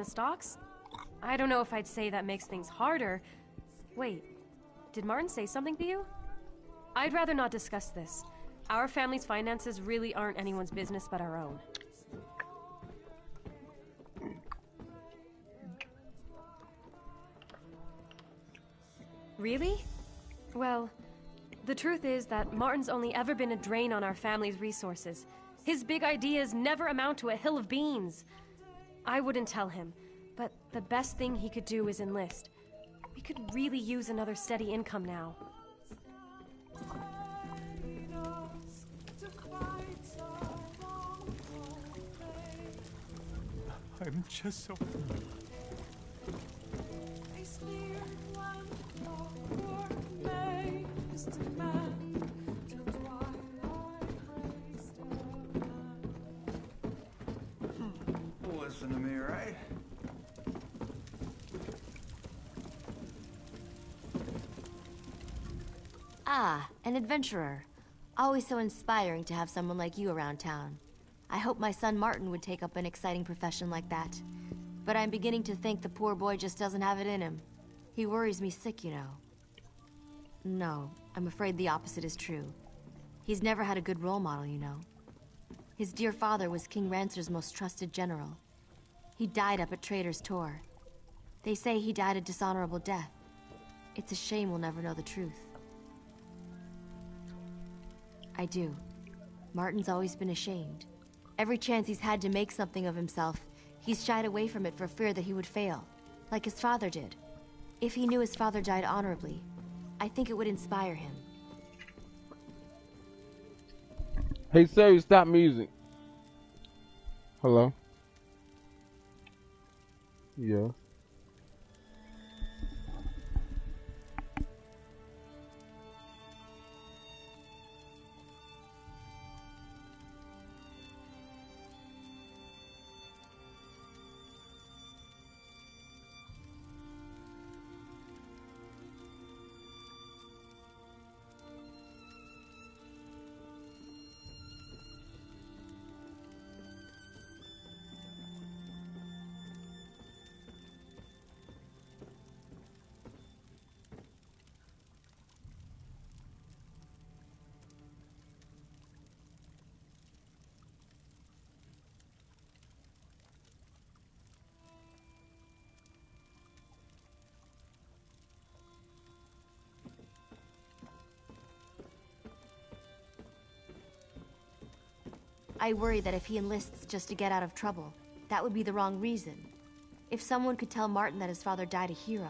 the stocks? I don't know if I'd say that makes things harder. Wait, did Martin say something to you? I'd rather not discuss this. Our family's finances really aren't anyone's business but our own. Really? Well, the truth is that Martin's only ever been a drain on our family's resources. His big ideas never amount to a hill of beans. I wouldn't tell him, but the best thing he could do is enlist. We could really use another steady income now. I'm just so... Listen to me, right? Ah, an adventurer. Always so inspiring to have someone like you around town. I hope my son Martin would take up an exciting profession like that. But I'm beginning to think the poor boy just doesn't have it in him. He worries me sick, you know. No, I'm afraid the opposite is true. He's never had a good role model, you know. His dear father was King Rancer's most trusted general. He died up at Trader's Tor. They say he died a dishonorable death. It's a shame we'll never know the truth. I do. Martin's always been ashamed. Every chance he's had to make something of himself, he's shied away from it for fear that he would fail, like his father did. If he knew his father died honorably, I think it would inspire him. Hey Siri, stop music. Hello? Yeah. I worry that if he enlists just to get out of trouble, that would be the wrong reason. If someone could tell Martin that his father died a hero,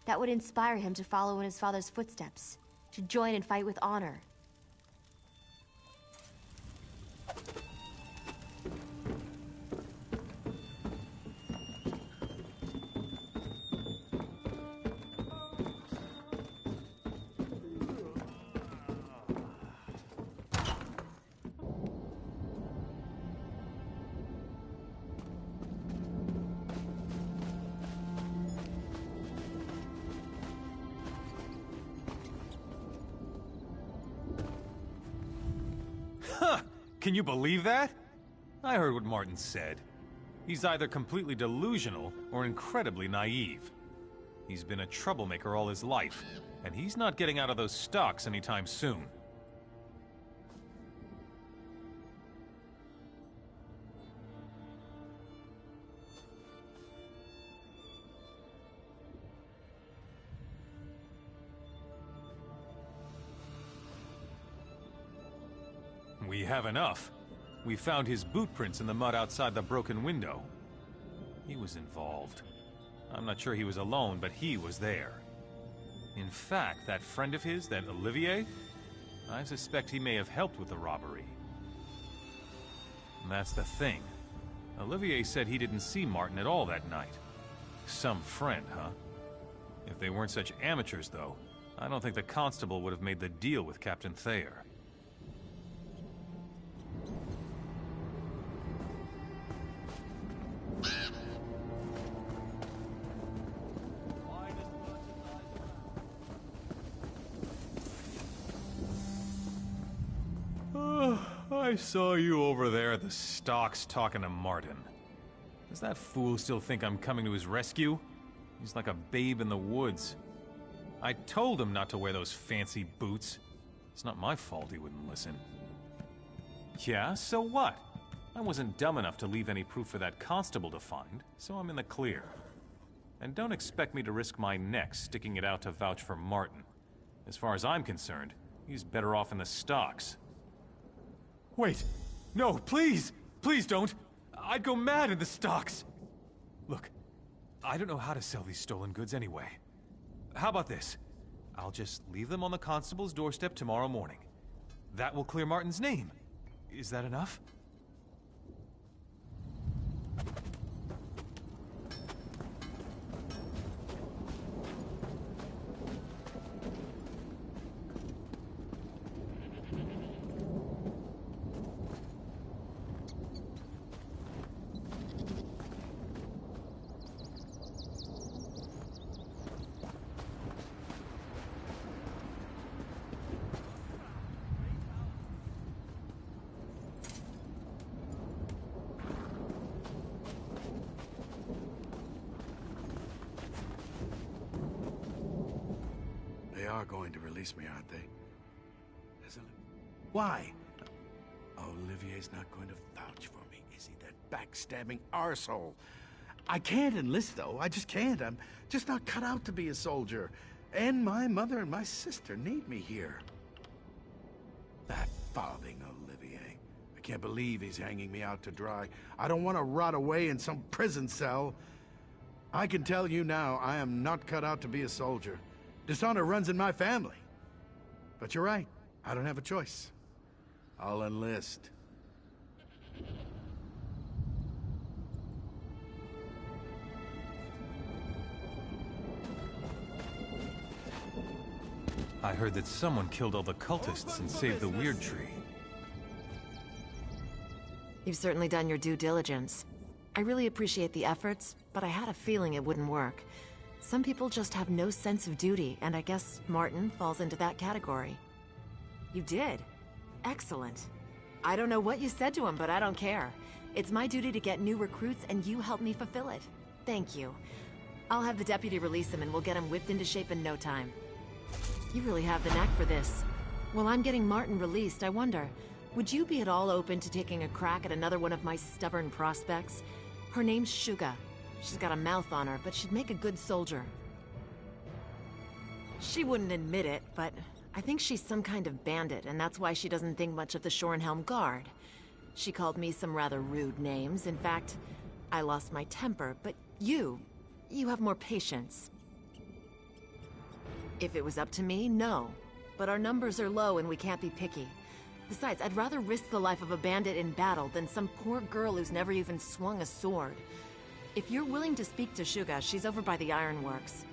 that would inspire him to follow in his father's footsteps, to join and fight with honor. Can you believe that? I heard what Martin said. He's either completely delusional or incredibly naive. He's been a troublemaker all his life, and he's not getting out of those stocks anytime soon. We have enough. We found his boot prints in the mud outside the broken window. He was involved. I'm not sure he was alone, but he was there. In fact, that friend of his, that Olivier, I suspect he may have helped with the robbery. And that's the thing. Olivier said he didn't see Martin at all that night. Some friend, huh? If they weren't such amateurs, though, I don't think the constable would have made the deal with Captain Thayer. I saw you over there at the stocks talking to Martin. Does that fool still think I'm coming to his rescue? He's like a babe in the woods. I told him not to wear those fancy boots. It's not my fault he wouldn't listen. Yeah, so what? I wasn't dumb enough to leave any proof for that constable to find, so I'm in the clear. And don't expect me to risk my neck sticking it out to vouch for Martin. As far as I'm concerned, he's better off in the stocks. Wait! No, please! Please don't! I'd go mad in the stocks! Look, I don't know how to sell these stolen goods anyway. How about this? I'll just leave them on the constable's doorstep tomorrow morning. That will clear Martin's name. Is that enough? They are going to release me, aren't they? Isn't it? Why? Olivier's not going to vouch for me, is he? That backstabbing arsehole. I can't enlist, though. I just can't. I'm just not cut out to be a soldier. And my mother and my sister need me here. That farthing Olivier. I can't believe he's hanging me out to dry. I don't want to rot away in some prison cell. I can tell you now, I am not cut out to be a soldier. Dishonor runs in my family. But you're right. I don't have a choice. I'll enlist. I heard that someone killed all the cultists and saved the Weird Tree. You've certainly done your due diligence. I really appreciate the efforts, but I had a feeling it wouldn't work. Some people just have no sense of duty, and I guess Martin falls into that category. You did? Excellent. I don't know what you said to him, but I don't care. It's my duty to get new recruits, and you help me fulfill it. Thank you. I'll have the deputy release him, and we'll get him whipped into shape in no time. You really have the knack for this. While I'm getting Martin released, I wonder, would you be at all open to taking a crack at another one of my stubborn prospects? Her name's Suga. She's got a mouth on her, but she'd make a good soldier. She wouldn't admit it, but I think she's some kind of bandit, and that's why she doesn't think much of the Shorenhelm Guard. She called me some rather rude names. In fact, I lost my temper, but you have more patience. If it was up to me, no. But our numbers are low and we can't be picky. Besides, I'd rather risk the life of a bandit in battle than some poor girl who's never even swung a sword. If you're willing to speak to Suga, she's over by the ironworks.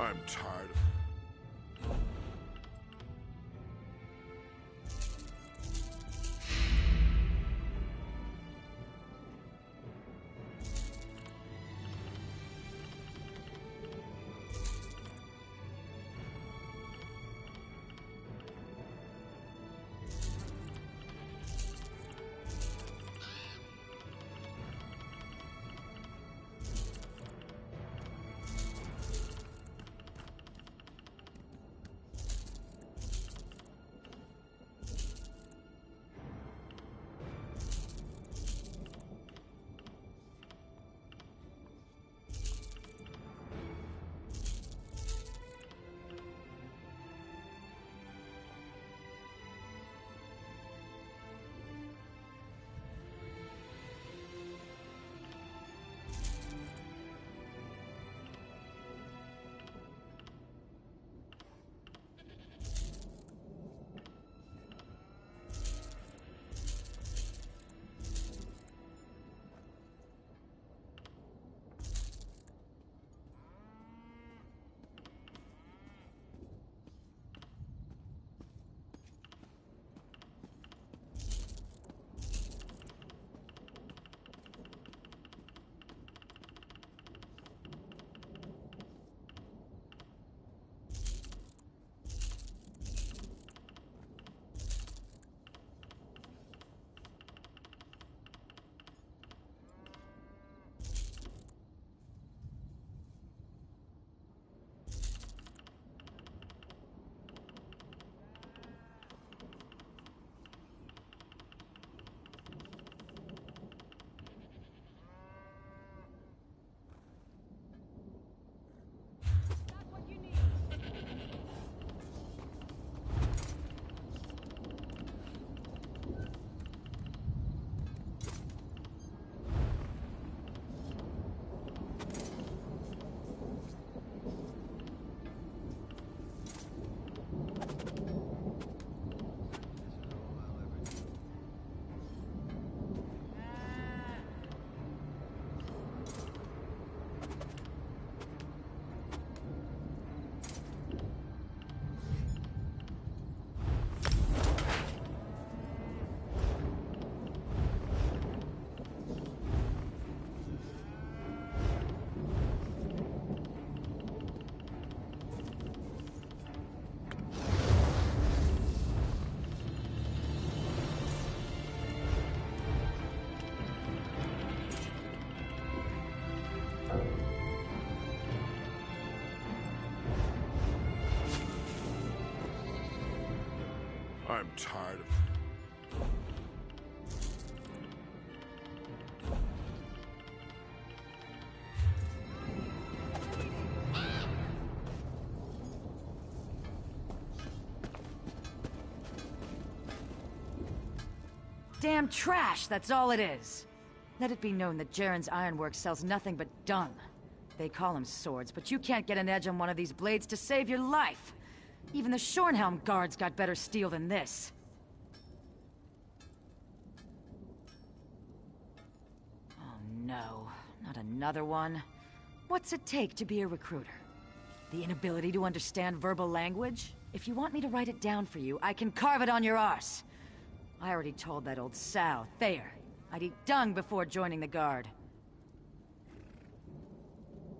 I'm tired. I'm tired of... Damn trash, that's all it is. Let it be known that Jaren's Ironworks sells nothing but dung. They call them swords, but you can't get an edge on one of these blades to save your life. Even the Shornhelm guards got better steel than this. Oh no, not another one. What's it take to be a recruiter? The inability to understand verbal language? If you want me to write it down for you, I can carve it on your arse. I already told that old sow, Thayer, I'd eat dung before joining the Guard.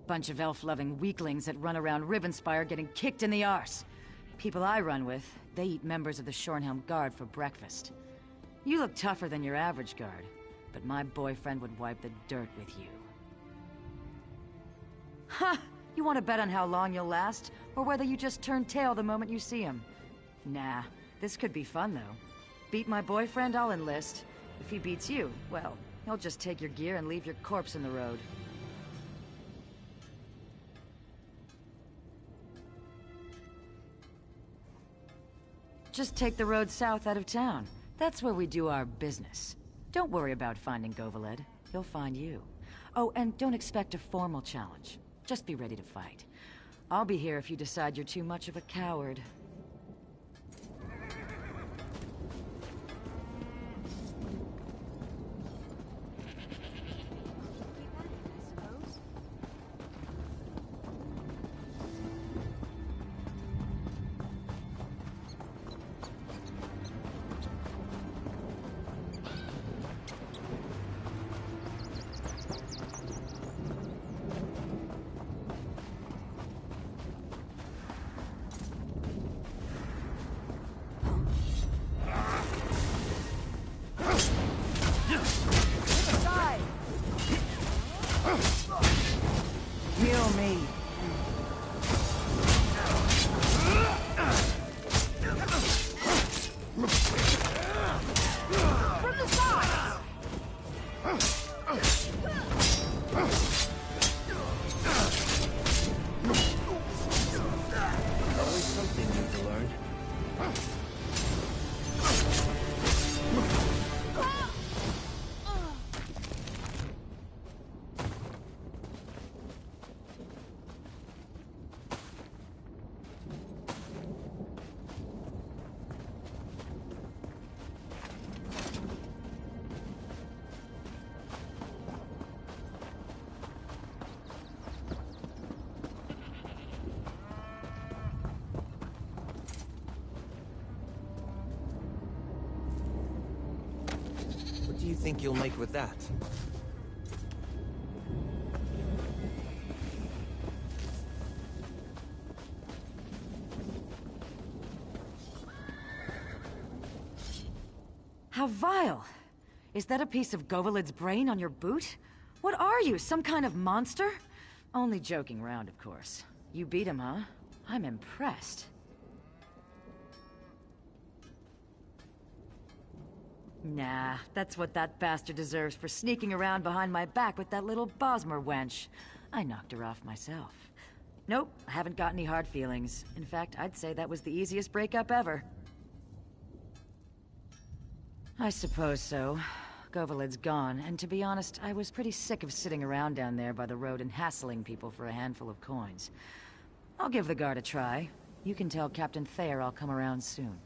Bunch of elf-loving weaklings that run around Rivenspire getting kicked in the arse. People I run with, they eat members of the Shornhelm Guard for breakfast. You look tougher than your average guard, but my boyfriend would wipe the dirt with you. Ha! You want to bet on how long you'll last, or whether you just turn tail the moment you see him? Nah, this could be fun though. Beat my boyfriend, I'll enlist. If he beats you, well, he'll just take your gear and leave your corpse in the road. Just take the road south out of town. That's where we do our business. Don't worry about finding Govaled. He'll find you. Oh, and don't expect a formal challenge. Just be ready to fight. I'll be here if you decide you're too much of a coward. on me. From the sides! Always something new to learn. What do you think you'll make with that? How vile! Is that a piece of Govolid's brain on your boot? What are you, some kind of monster? Only joking around, of course. You beat him, huh? I'm impressed. Nah, that's what that bastard deserves for sneaking around behind my back with that little Bosmer wench. I knocked her off myself. Nope, I haven't got any hard feelings. In fact, I'd say that was the easiest breakup ever. I suppose so. Govolid's gone, and to be honest, I was pretty sick of sitting around down there by the road and hassling people for a handful of coins. I'll give the guard a try. You can tell Captain Thayer I'll come around soon.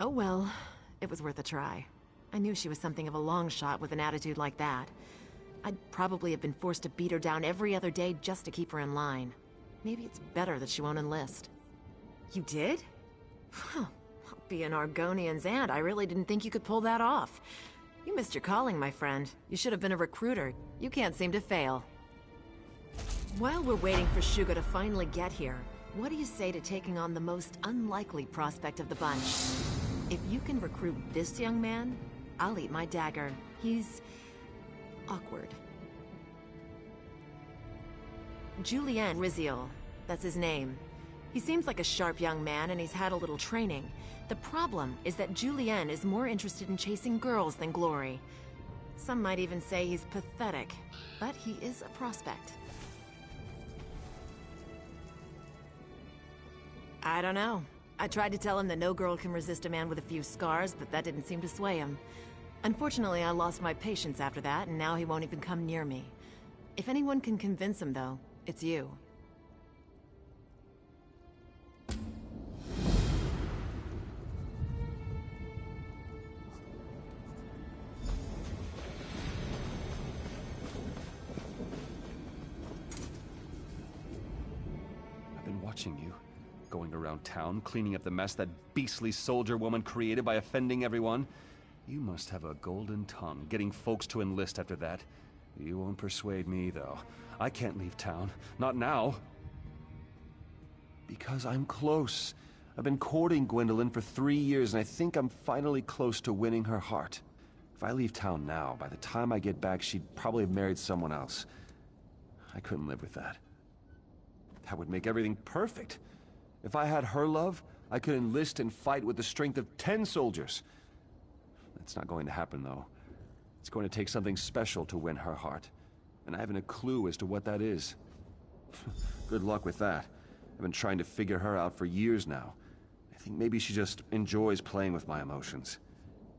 Oh well, it was worth a try. I knew she was something of a long shot with an attitude like that. I'd probably have been forced to beat her down every other day just to keep her in line. Maybe it's better that she won't enlist. You did? Huh. Being Argonian's aunt, I really didn't think you could pull that off. You missed your calling, my friend. You should have been a recruiter. You can't seem to fail. While we're waiting for Shugo to finally get here, what do you say to taking on the most unlikely prospect of the bunch? If you can recruit this young man, I'll eat my dagger. He's awkward. Julien Riziol, that's his name. He seems like a sharp young man and he's had a little training. The problem is that Julien is more interested in chasing girls than glory. Some might even say he's pathetic, but he is a prospect. I don't know. I tried to tell him that no girl can resist a man with a few scars, but that didn't seem to sway him. Unfortunately, I lost my patience after that, and now he won't even come near me. If anyone can convince him, though, it's you. I've been watching you. Going around town, cleaning up the mess that beastly soldier woman created by offending everyone. You must have a golden tongue, getting folks to enlist after that. You won't persuade me, though. I can't leave town. Not now. Because I'm close. I've been courting Gwendolyn for 3 years, and I think I'm finally close to winning her heart. If I leave town now, by the time I get back, she'd probably have married someone else. I couldn't live with that. That would make everything perfect. If I had her love, I could enlist and fight with the strength of 10 soldiers. That's not going to happen, though. It's going to take something special to win her heart. And I haven't a clue as to what that is. Good luck with that. I've been trying to figure her out for years now. I think maybe she just enjoys playing with my emotions.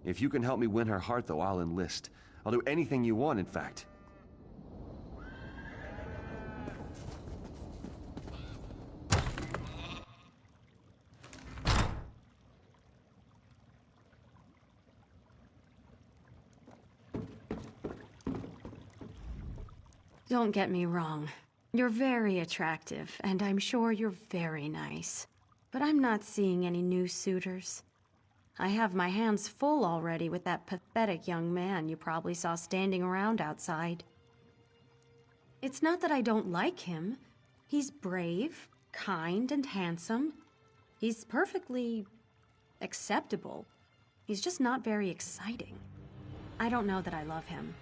If you can help me win her heart, though, I'll enlist. I'll do anything you want, in fact. Don't get me wrong. You're very attractive, and I'm sure you're very nice. But I'm not seeing any new suitors. I have my hands full already with that pathetic young man you probably saw standing around outside. It's not that I don't like him. He's brave, kind, and handsome. He's perfectly acceptable. He's just not very exciting. I don't know that I love him.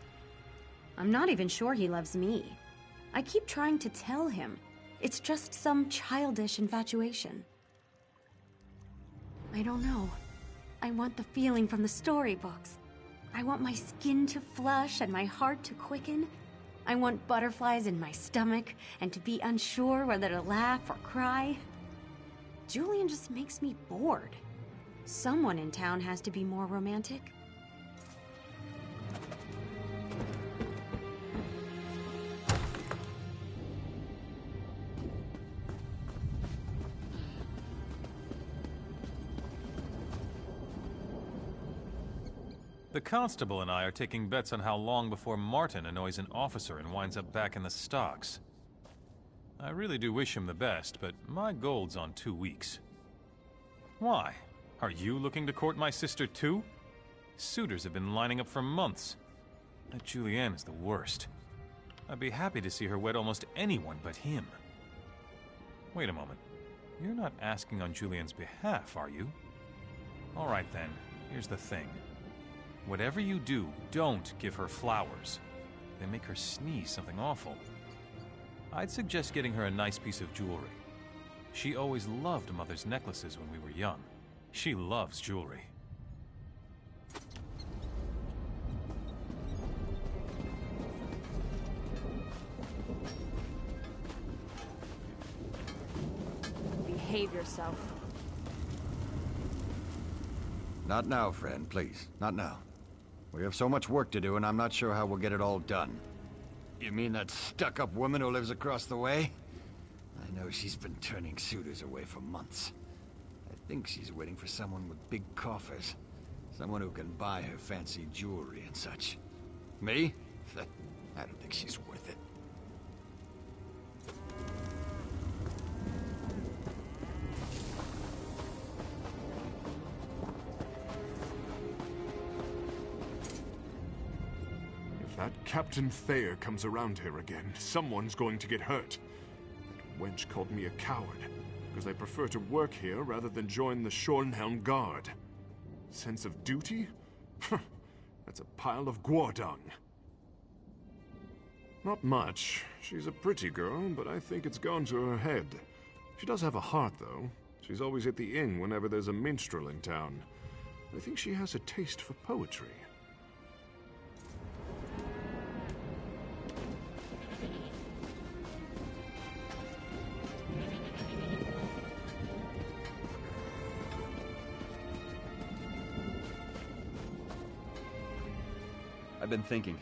I'm not even sure he loves me. I keep trying to tell him. It's just some childish infatuation. I don't know. I want the feeling from the storybooks. I want my skin to flush and my heart to quicken. I want butterflies in my stomach and to be unsure whether to laugh or cry. Julian just makes me bored. Someone in town has to be more romantic. The constable and I are taking bets on how long before Martin annoys an officer and winds up back in the stocks. I really do wish him the best, but my gold's on 2 weeks. Why? Are you looking to court my sister too? Suitors have been lining up for months. That Julianne is the worst. I'd be happy to see her wed almost anyone but him. Wait a moment. You're not asking on Julianne's behalf, are you? All right then, here's the thing. Whatever you do, don't give her flowers. They make her sneeze something awful. I'd suggest getting her a nice piece of jewelry. She always loved Mother's necklaces when we were young. She loves jewelry. Behave yourself. Not now, friend, please. Not now. We have so much work to do, and I'm not sure how we'll get it all done. You mean that stuck-up woman who lives across the way? I know she's been turning suitors away for months. I think she's waiting for someone with big coffers. Someone who can buy her fancy jewelry and such. Me? I don't think she's worth it. If that Captain Thayer comes around here again, someone's going to get hurt. That wench called me a coward, because I prefer to work here rather than join the Shornhelm Guard. Sense of duty? That's a pile of guardung. Not much. She's a pretty girl, but I think it's gone to her head. She does have a heart, though. She's always at the inn whenever there's a minstrel in town. I think she has a taste for poetry. I've been thinking.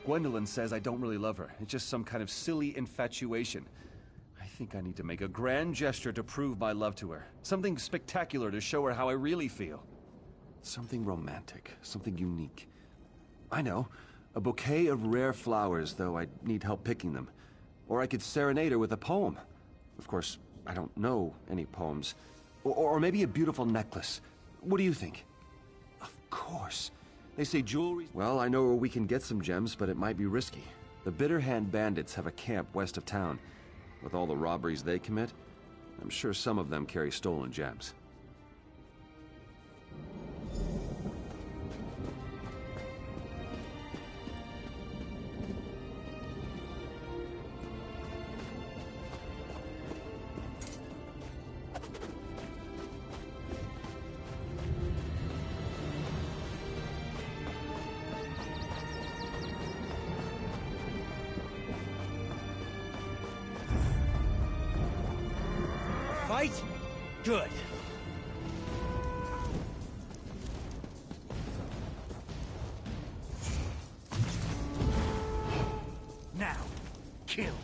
Gwendolyn says I don't really love her. It's just some kind of silly infatuation. I think I need to make a grand gesture to prove my love to her. Something spectacular to show her how I really feel. Something romantic. Something unique. I know. A bouquet of rare flowers, though I'd need help picking them. Or I could serenade her with a poem. Of course, I don't know any poems. Or maybe a beautiful necklace. What do you think? Of course. They say jewelry... Well, I know where we can get some gems, but it might be risky. The Bitterhand Bandits have a camp west of town. With all the robberies they commit, I'm sure some of them carry stolen gems. Fight? Good. Now, kill.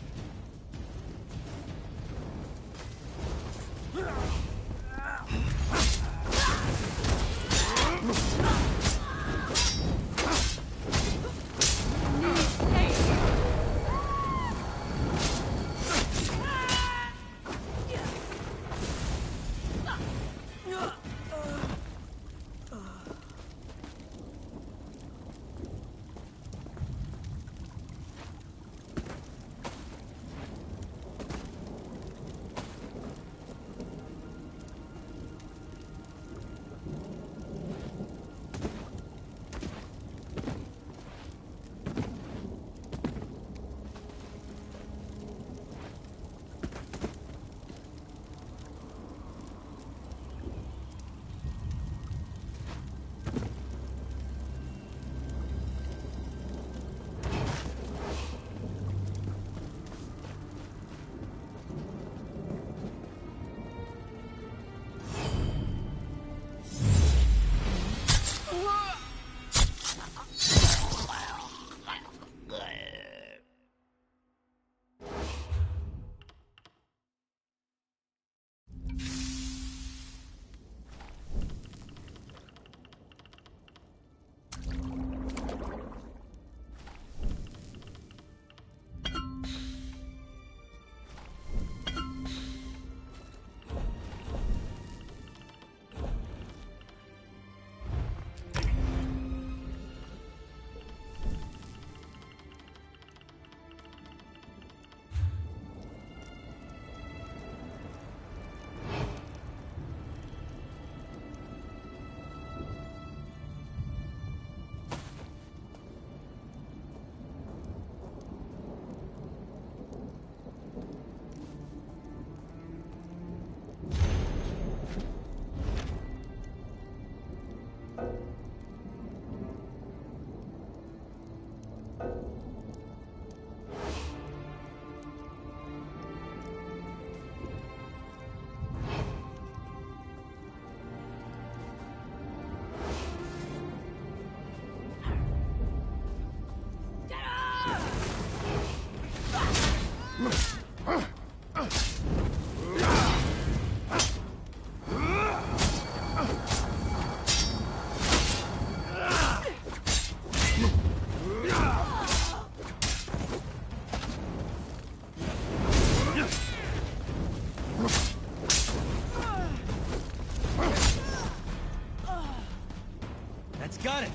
Got it!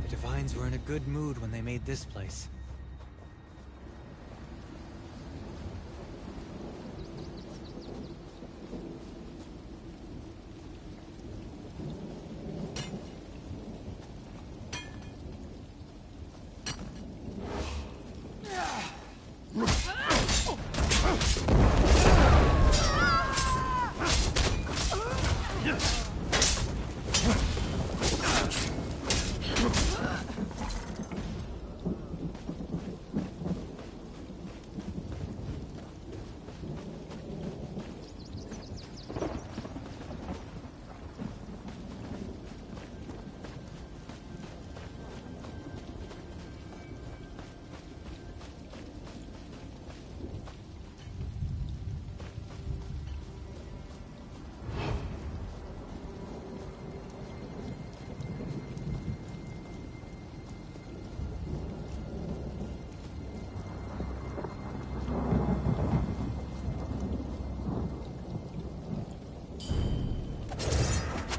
The Divines were in a good mood when they made this place.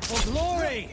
For glory!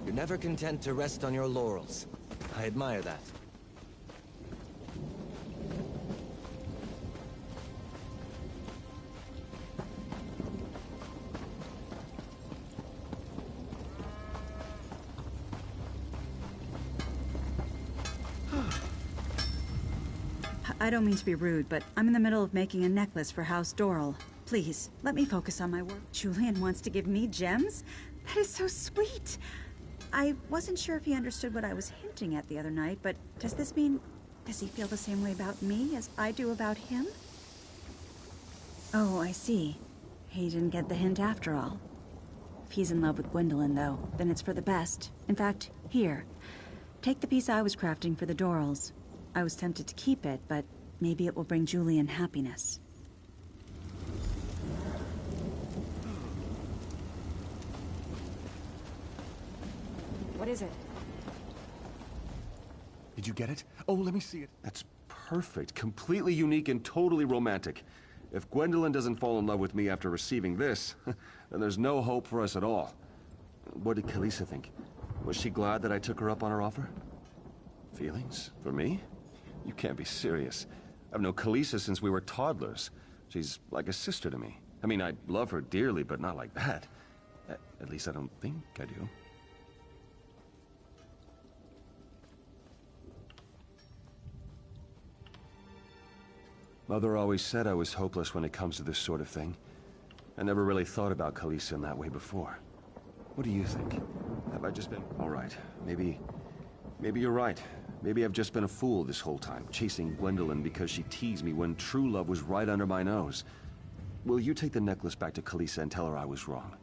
You're never content to rest on your laurels. I admire that. I don't mean to be rude, but I'm in the middle of making a necklace for House Doral. Please, let me focus on my work. Julian wants to give me gems? That is so sweet. I wasn't sure if he understood what I was hinting at the other night, but does this mean... does he feel the same way about me as I do about him? Oh, I see. He didn't get the hint after all. If he's in love with Gwendolyn, though, then it's for the best. In fact, here. Take the piece I was crafting for the Dorals. I was tempted to keep it, but maybe it will bring Julian happiness. What is it? Did you get it? Oh, let me see it. That's perfect. Completely unique and totally romantic. If Gwendolyn doesn't fall in love with me after receiving this, then there's no hope for us at all. What did Kalisa think? Was she glad that I took her up on her offer? Feelings? For me? You can't be serious. I've known Kalisa since we were toddlers. She's like a sister to me. I mean, I love her dearly, but not like that. At least I don't think I do. Mother always said I was hopeless when it comes to this sort of thing. I never really thought about Kalisa in that way before. What do you think? Have I just been... All right, maybe you're right. Maybe I've just been a fool this whole time, chasing Gwendolyn because she teased me when true love was right under my nose. Will you take the necklace back to Kalisa and tell her I was wrong?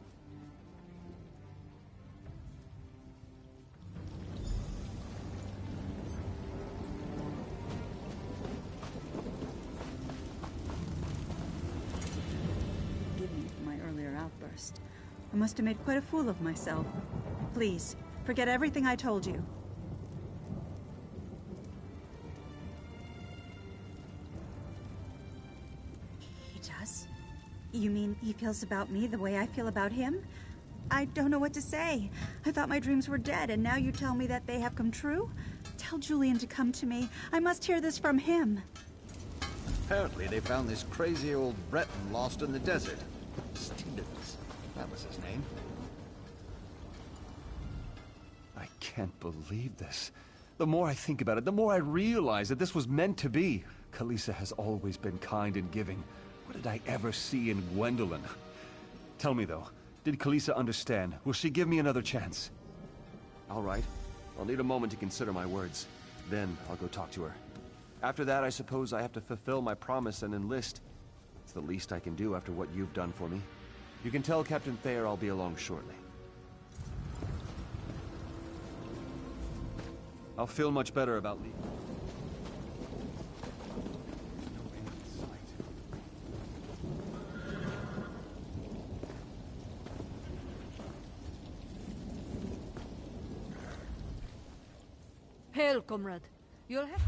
I must have made quite a fool of myself. Please, forget everything I told you. He does? You mean he feels about me the way I feel about him? I don't know what to say. I thought my dreams were dead, and now you tell me that they have come true? Tell Julian to come to me. I must hear this from him. Apparently they found this crazy old Breton lost in the desert. Stevens. That was his name. I can't believe this. The more I think about it, the more I realize that this was meant to be. Kalisa has always been kind and giving. What did I ever see in Gwendolyn? Tell me, though, did Kalisa understand? Will she give me another chance? All right. I'll need a moment to consider my words. Then I'll go talk to her. After that, I suppose I have to fulfill my promise and enlist. It's the least I can do after what you've done for me. You can tell Captain Thayer I'll be along shortly. I'll feel much better about leaving. Hail, comrade. You'll have...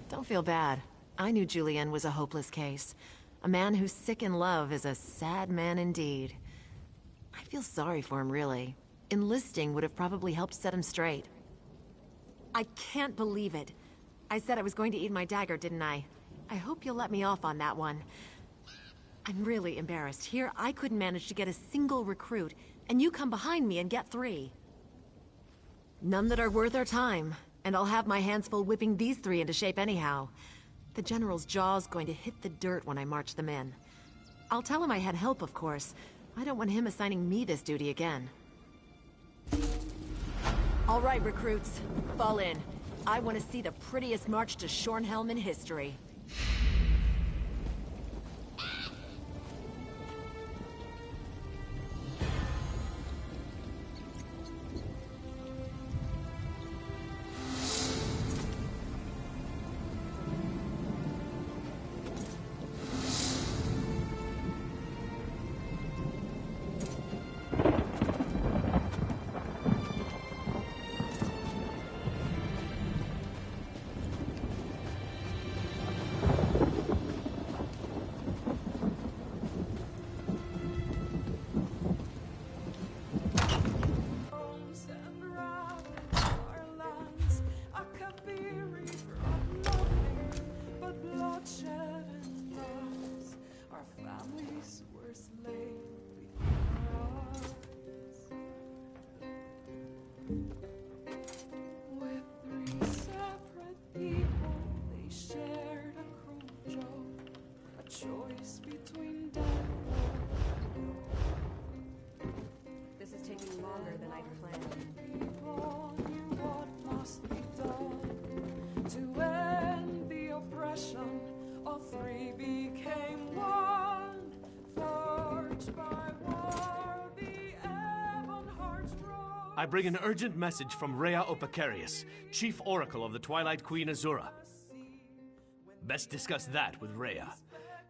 Don't feel bad. I knew Julian was a hopeless case. A man who's sick in love is a sad man indeed. I feel sorry for him, really. Enlisting would have probably helped set him straight. I can't believe it. I said I was going to eat my dagger, didn't I? I hope you'll let me off on that one. I'm really embarrassed. Here, I couldn't manage to get a single recruit, and you come behind me and get 3. None that are worth our time, and I'll have my hands full whipping these 3 into shape anyhow. The General's jaw's going to hit the dirt when I march them in. I'll tell him I had help, of course. I don't want him assigning me this duty again. All right, recruits. Fall in. I want to see the prettiest march to Shornhelm in history. choice between death. This is taking longer than I planned. People knew what must be done to end the oppression. All three became one, forged by war. The Ebon Hearts rose. I bring an urgent message from Rhea Opacarius, Chief Oracle of the Twilight Queen Azura. Best discuss that with Rhea.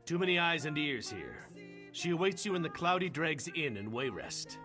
Too many eyes and ears here. She awaits you in the Cloudy Dregs Inn in Wayrest.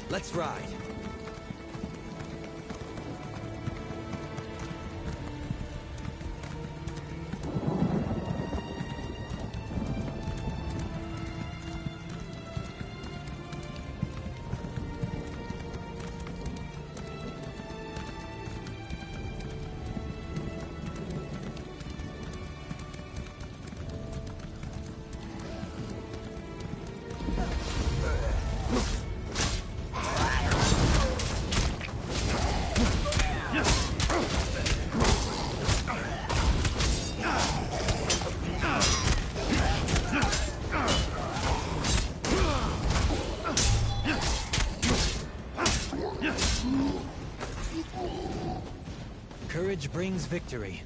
Let's ride. Courage brings victory.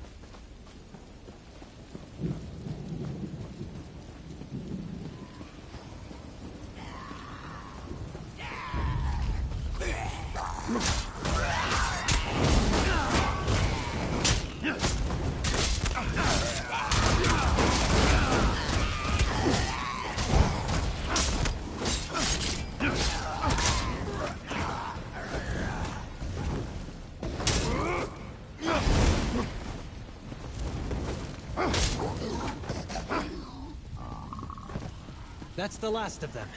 That's the last of them.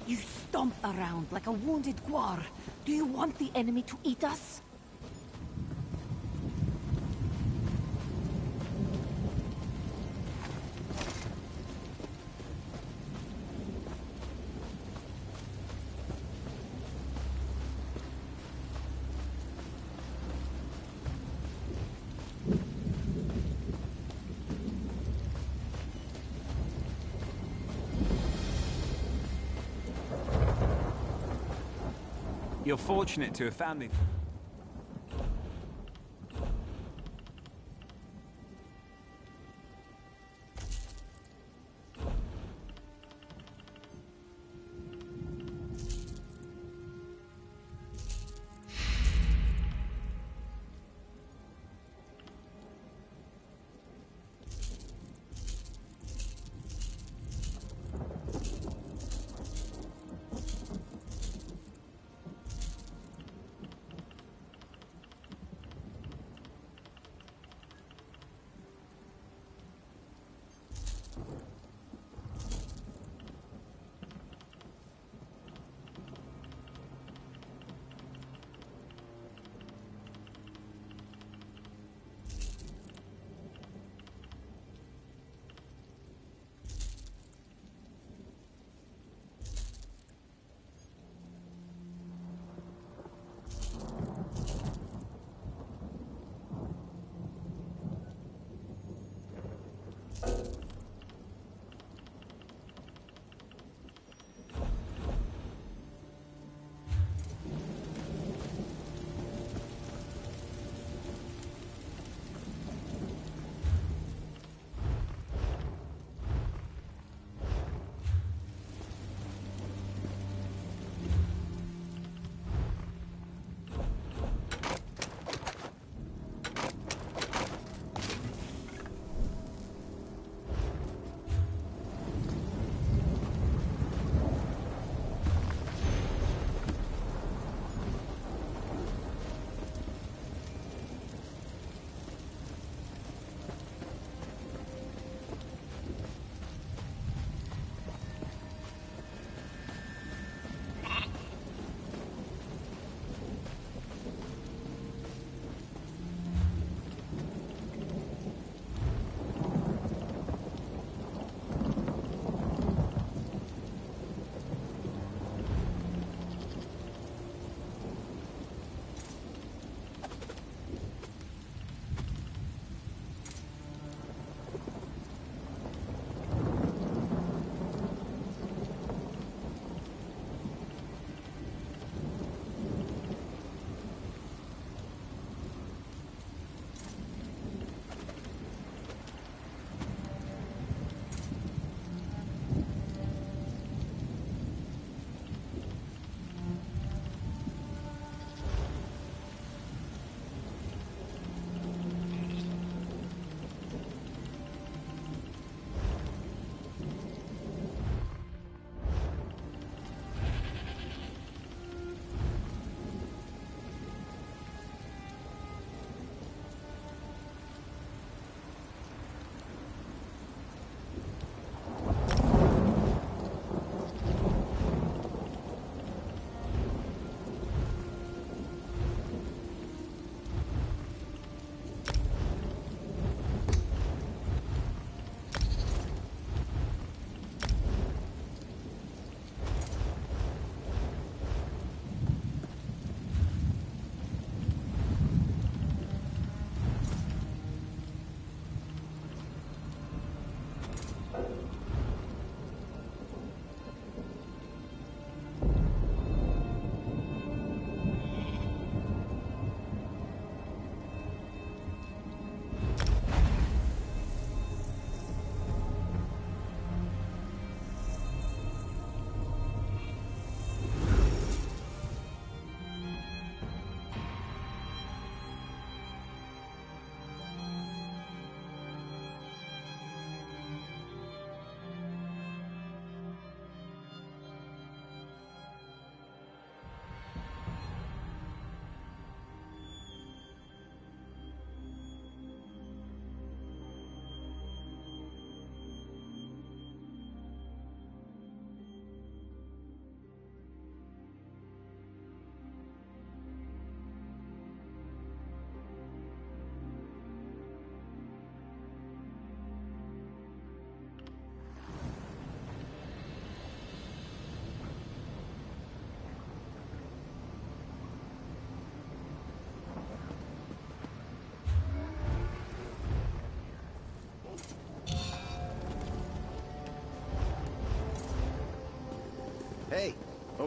You stomp around like a wounded guar. Do you want the enemy to eat us? You're fortunate to have found me.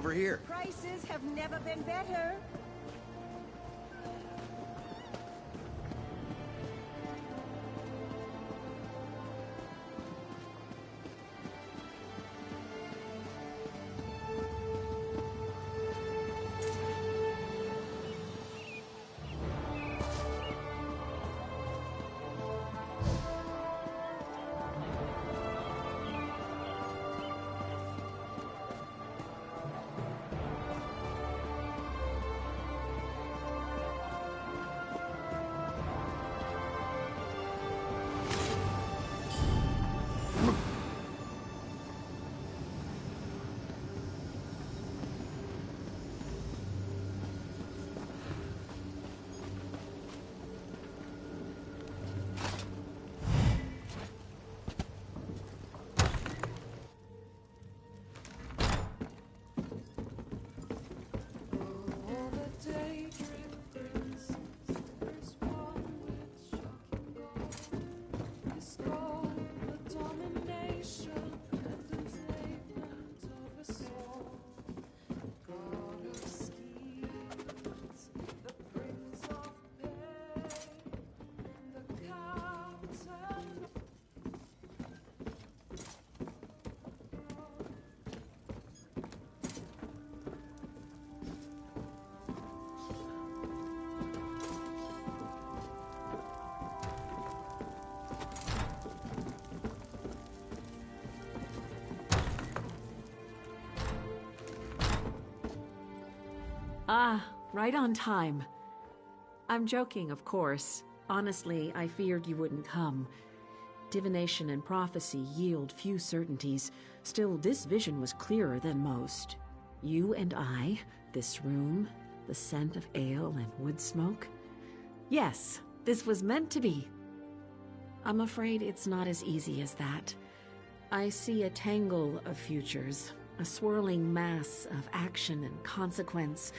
over here. Prices have never been better. Ah, right on time. I'm joking, of course. Honestly, I feared you wouldn't come. Divination and prophecy yield few certainties. Still, this vision was clearer than most. You and I, this room, the scent of ale and wood smoke. Yes, this was meant to be. I'm afraid it's not as easy as that. I see a tangle of futures, a swirling mass of action and consequence.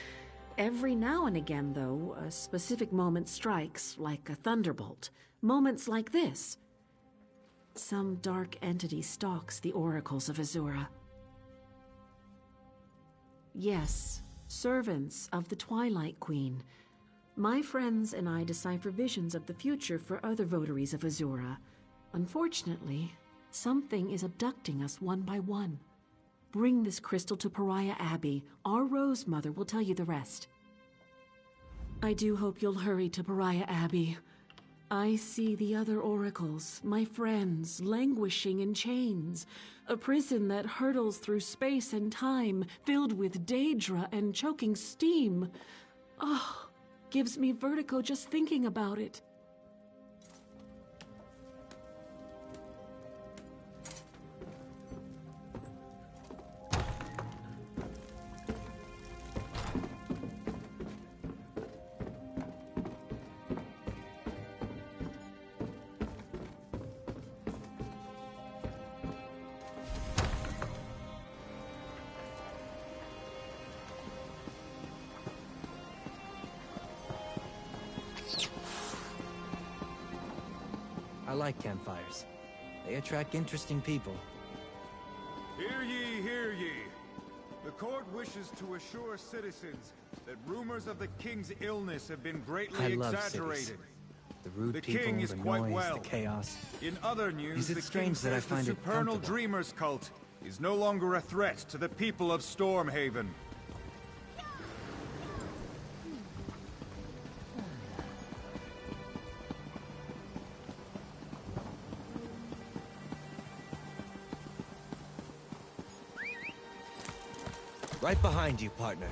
Every now and again, though, a specific moment strikes like a thunderbolt. Moments like this. Some dark entity stalks the oracles of Azura. Yes, servants of the Twilight Queen. My friends and I decipher visions of the future for other votaries of Azura. Unfortunately, something is abducting us one by one. Bring this crystal to Pariah Abbey. Our Rose Mother will tell you the rest. I do hope you'll hurry to Pariah Abbey. I see the other oracles, my friends, languishing in chains. A prison that hurtles through space and time, filled with Daedra and choking steam. Oh, gives me vertigo just thinking about it. I like campfires. They attract interesting people. Hear ye, hear ye. The court wishes to assure citizens that rumors of the king's illness have been greatly I love exaggerated. cities. The rude The people, king is the quite noise, well. the chaos. In other news, Is it the strange king that I says find the it supernal comfortable? Dreamers cult is no longer a threat to the people of Stormhaven. Right behind you, partner.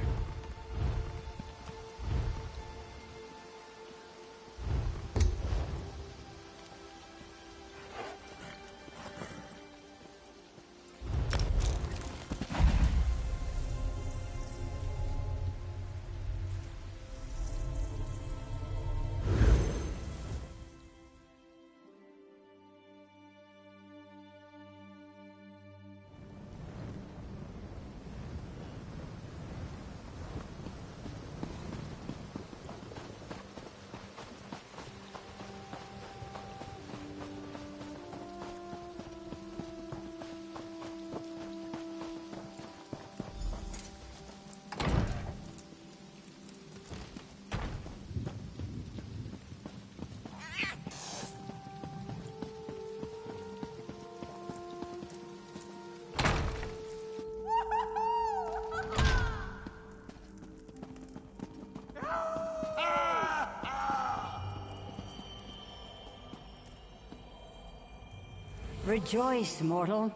Rejoice, mortal.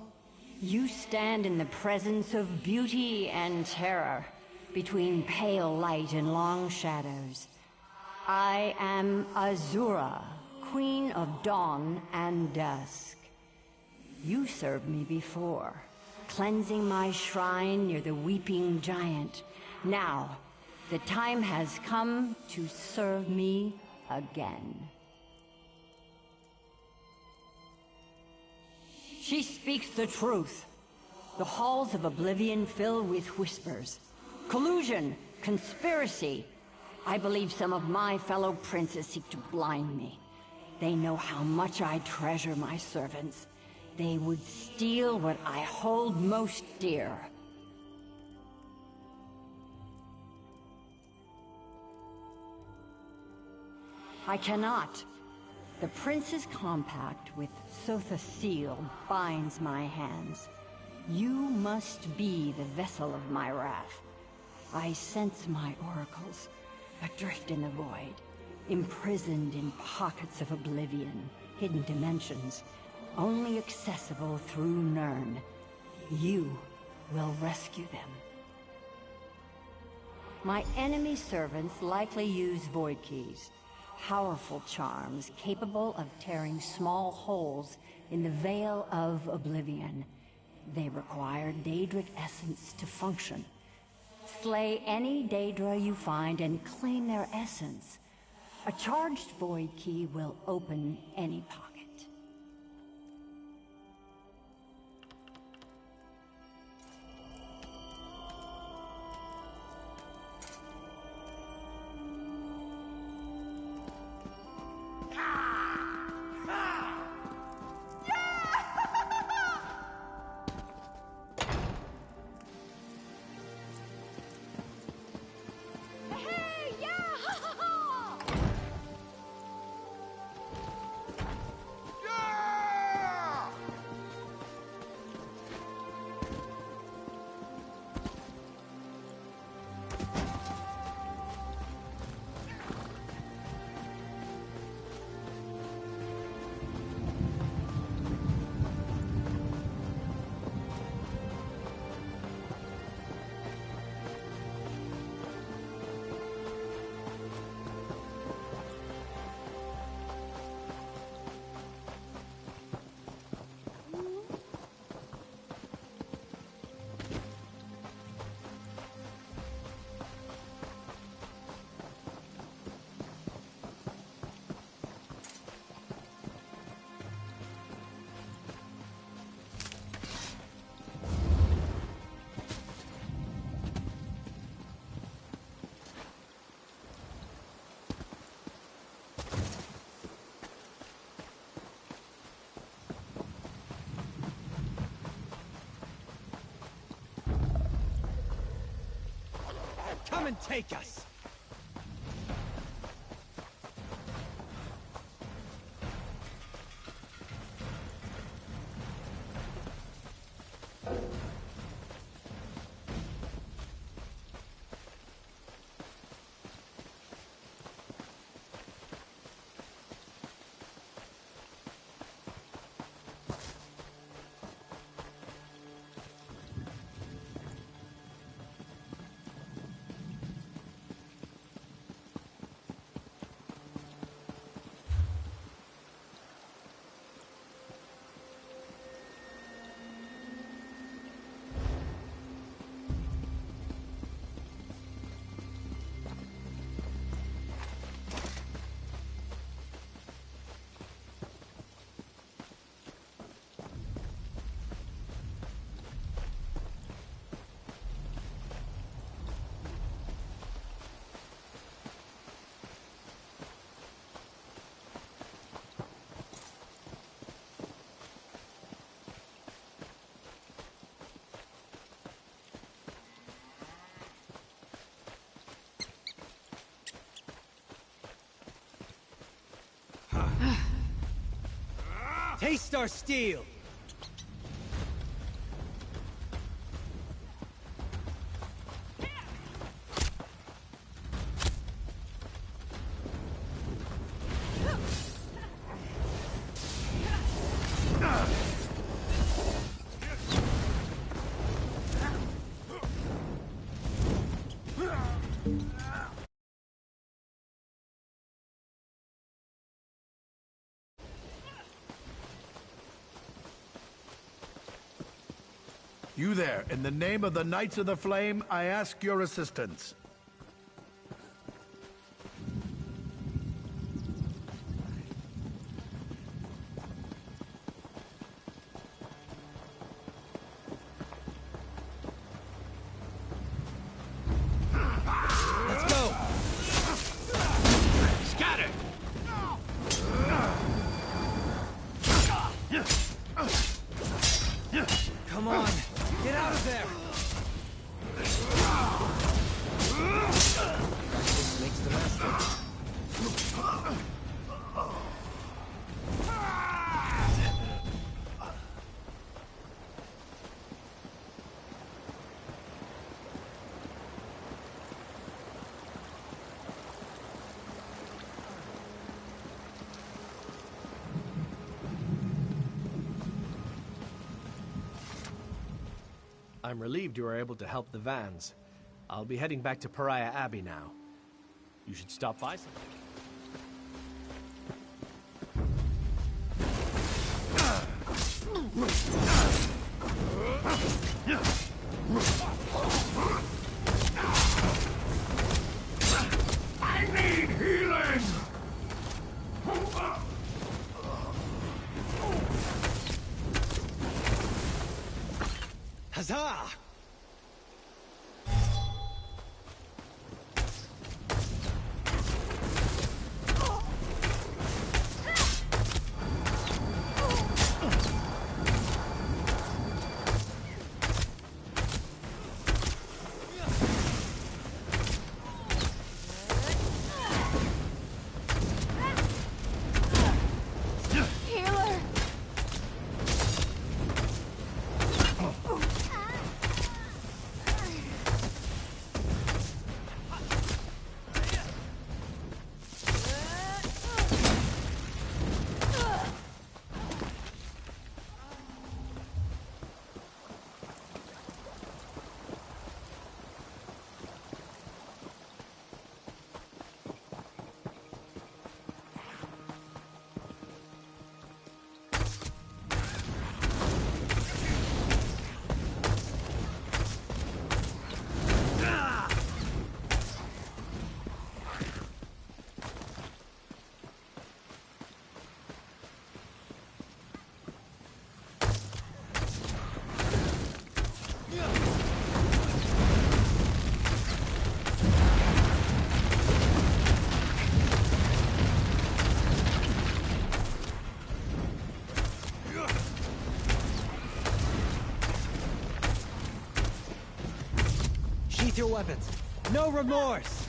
You stand in the presence of beauty and terror, between pale light and long shadows. I am Azura, Queen of Dawn and Dusk. You served me before, cleansing my shrine near the Weeping Giant. Now, the time has come to serve me again. She speaks the truth. The halls of Oblivion fill with whispers. Collusion, conspiracy. I believe some of my fellow princes seek to blind me. They know how much I treasure my servants. They would steal what I hold most dear. I cannot. The Prince's compact with Sotha Seal binds my hands. You must be the vessel of my wrath. I sense my oracles, adrift in the void, imprisoned in pockets of oblivion, hidden dimensions, only accessible through Nirn. You will rescue them. My enemy servants likely use void keys. Powerful charms capable of tearing small holes in the veil of oblivion. They require Daedric essence to function. Slay any Daedra you find and claim their essence. A charged void key will open any pocket. Come and take us! Taste our steel! You there, in the name of the Knights of the Flame, I ask your assistance. Let's go! Scatter! Come on, get out of there! This makes the best of it. I'm relieved you were able to help the Vans. I'll be heading back to Pariah Abbey now. You should stop by sometime. I need healing! Huzzah! Healer! Sheath your weapons. No remorse!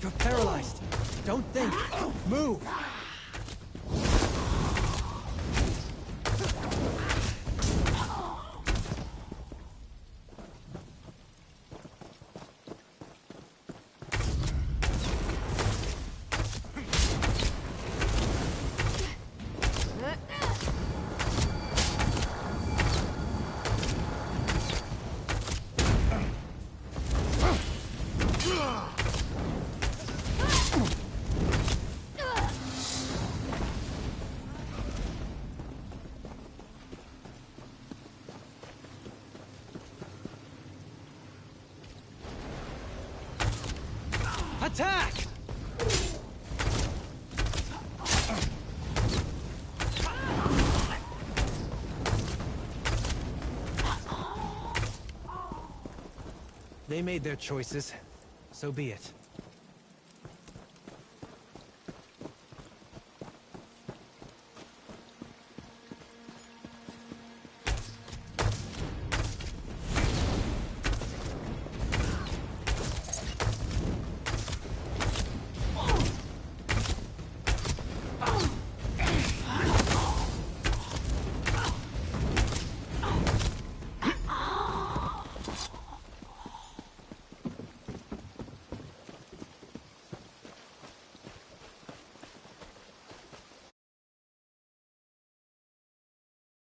You're paralyzed. Don't think. Move! Attack! They made their choices. So be it.